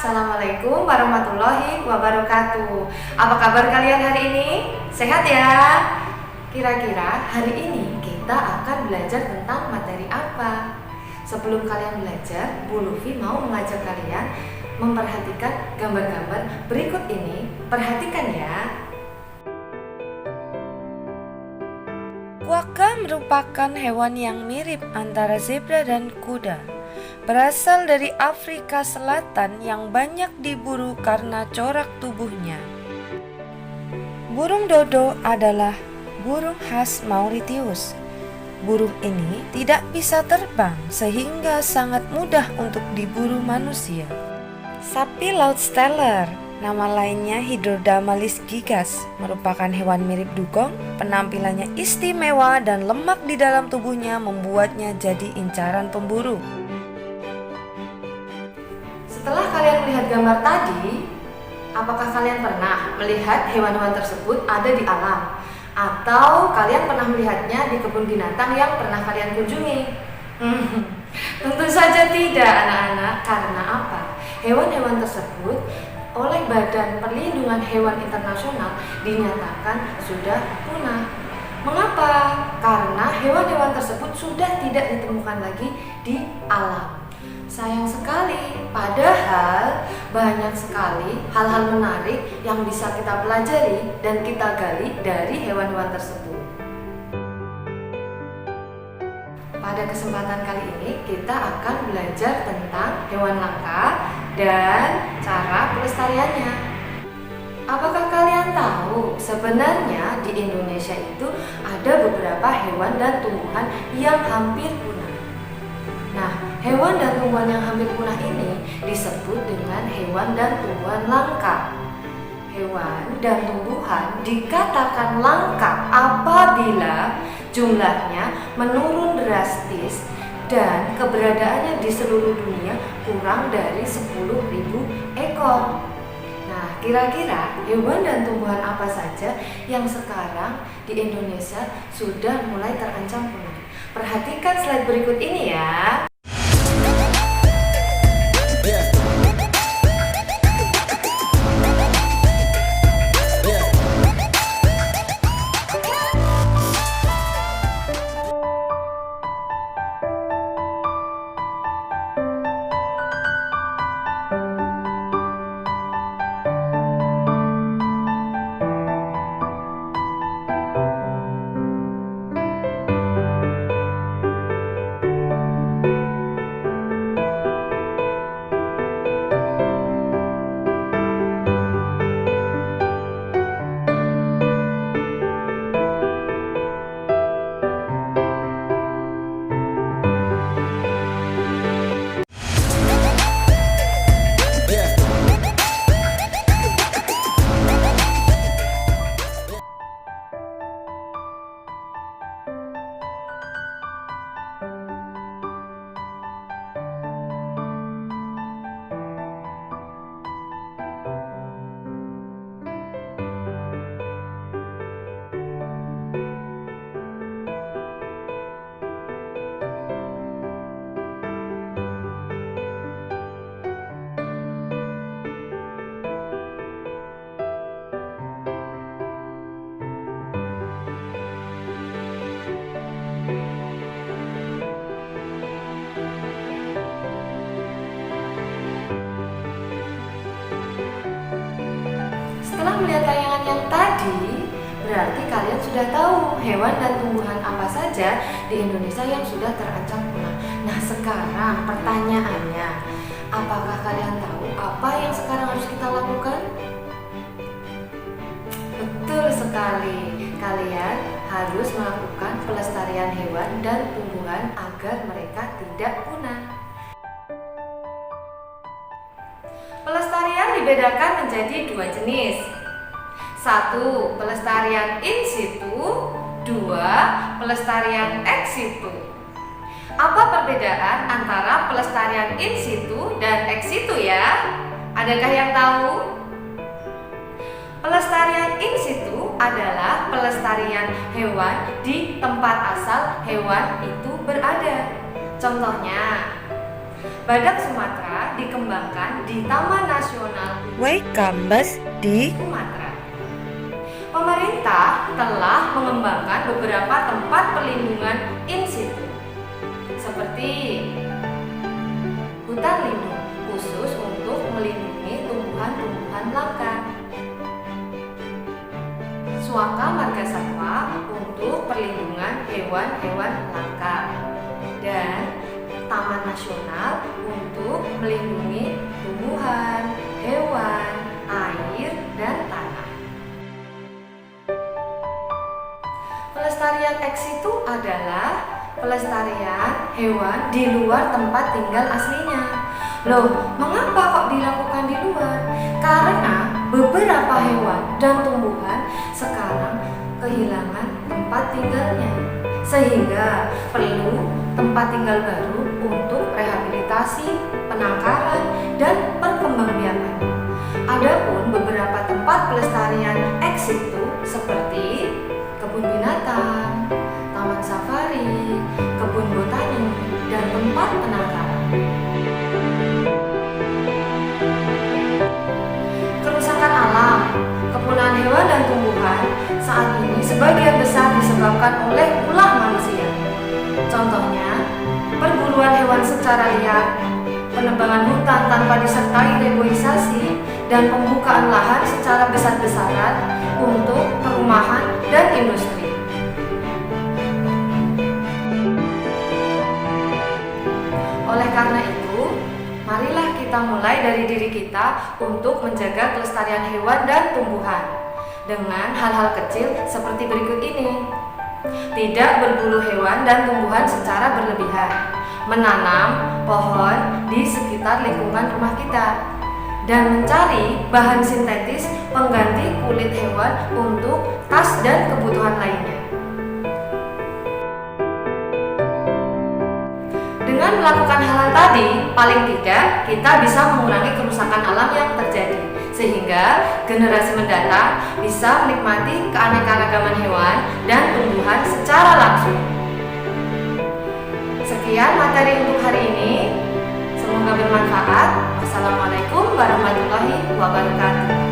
Assalamualaikum warahmatullahi wabarakatuh. Apa kabar kalian hari ini? Sehat ya? Kira-kira hari ini kita akan belajar tentang materi apa? Sebelum kalian belajar, Bu Luffy mau mengajak kalian memperhatikan gambar-gambar berikut ini. Perhatikan ya. Quokka merupakan hewan yang mirip antara zebra dan kuda. Berasal dari Afrika Selatan yang banyak diburu karena corak tubuhnya. Burung dodo adalah burung khas Mauritius. Burung ini tidak bisa terbang sehingga sangat mudah untuk diburu manusia. Sapi laut Steller, nama lainnya Hydrodamalis gigas, merupakan hewan mirip dugong. Penampilannya istimewa dan lemak di dalam tubuhnya membuatnya jadi incaran pemburu. Setelah kalian melihat gambar tadi, apakah kalian pernah melihat hewan-hewan tersebut ada di alam? Atau kalian pernah melihatnya di kebun binatang yang pernah kalian kunjungi? Tentu saja tidak anak-anak. Karena apa? Hewan-hewan tersebut oleh Badan Perlindungan Hewan Internasional dinyatakan sudah punah. Mengapa? Karena hewan-hewan tersebut sudah tidak ditemukan lagi di alam. Sayang sekali, padahal banyak sekali hal-hal menarik yang bisa kita pelajari dan kita gali dari hewan-hewan tersebut. Pada kesempatan kali ini kita akan belajar tentang hewan langka dan cara pelestariannya. Apakah kalian tahu sebenarnya di Indonesia itu ada beberapa hewan dan tumbuhan yang hampir punah? Nah, hewan dan tumbuhan yang hampir punah ini disebut dengan hewan dan tumbuhan langka. Hewan dan tumbuhan dikatakan langka apabila jumlahnya menurun drastis dan keberadaannya di seluruh dunia kurang dari 10.000 ekor. Nah, kira-kira hewan dan tumbuhan apa saja yang sekarang di Indonesia sudah mulai terancam punah? Perhatikan slide berikut ini ya. Setelah melihat tayangan yang tadi, berarti kalian sudah tahu hewan dan tumbuhan apa saja di Indonesia yang sudah terancam punah. Nah, sekarang pertanyaannya, apakah kalian tahu apa yang sekarang harus kita lakukan? Betul sekali, kalian harus melakukan pelestarian hewan dan tumbuhan agar mereka tidak punah. Pelestarian dibedakan menjadi dua jenis. Satu, pelestarian in situ. Dua, pelestarian ex situ. Apa perbedaan antara pelestarian in situ dan ex situ ya? Adakah yang tahu? Pelestarian in situ adalah pelestarian hewan di tempat asal hewan itu berada. Contohnya, Badak Sumatera dikembangkan di Taman Nasional Waikambas di Sumatera. Pemerintah telah mengembangkan beberapa tempat perlindungan in situ, seperti hutan lindung khusus untuk melindungi tumbuhan-tumbuhan langka, suaka marga satwa untuk perlindungan hewan-hewan langka, dan taman nasional untuk melindungi tumbuhan, hewan, air, dan tanah. Pelestarian ex situ adalah pelestarian hewan di luar tempat tinggal aslinya. Loh, mengapa kok dilakukan di luar? Karena beberapa hewan dan tumbuhan sekarang kehilangan tempat tinggalnya, sehingga perlu tempat tinggal baru untuk rehabilitasi, penangkaran, dan perkembangbiakan. Adapun beberapa tempat pelestarian ex situ seperti kebun binatang, taman safari, kebun botani, dan tempat penangkaran. Kerusakan alam, kepunahan hewan dan tumbuhan saat ini sebagian besar disebabkan oleh ulah manusia. Contohnya, perburuan hewan secara liar, penebangan hutan tanpa disertai reboisasi, dan pembukaan lahan secara besar-besaran untuk perumahan dan industri. Oleh karena itu, marilah kita mulai dari diri kita untuk menjaga kelestarian hewan dan tumbuhan dengan hal-hal kecil seperti berikut ini. Tidak berburu hewan dan tumbuhan secara berlebihan, menanam pohon di sekitar lingkungan rumah kita, dan mencari bahan sintetis pengganti kulit hewan untuk tas dan kebutuhan lainnya. Dengan melakukan hal-hal tadi, paling tidak kita bisa mengurangi kerusakan alam yang terjadi, sehingga generasi mendatang bisa menikmati keanekaragaman hewan dan tumbuhan secara langsung. Sekian materi untuk hari ini. Semoga bermanfaat. Wassalamualaikum warahmatullahi wabarakatuh.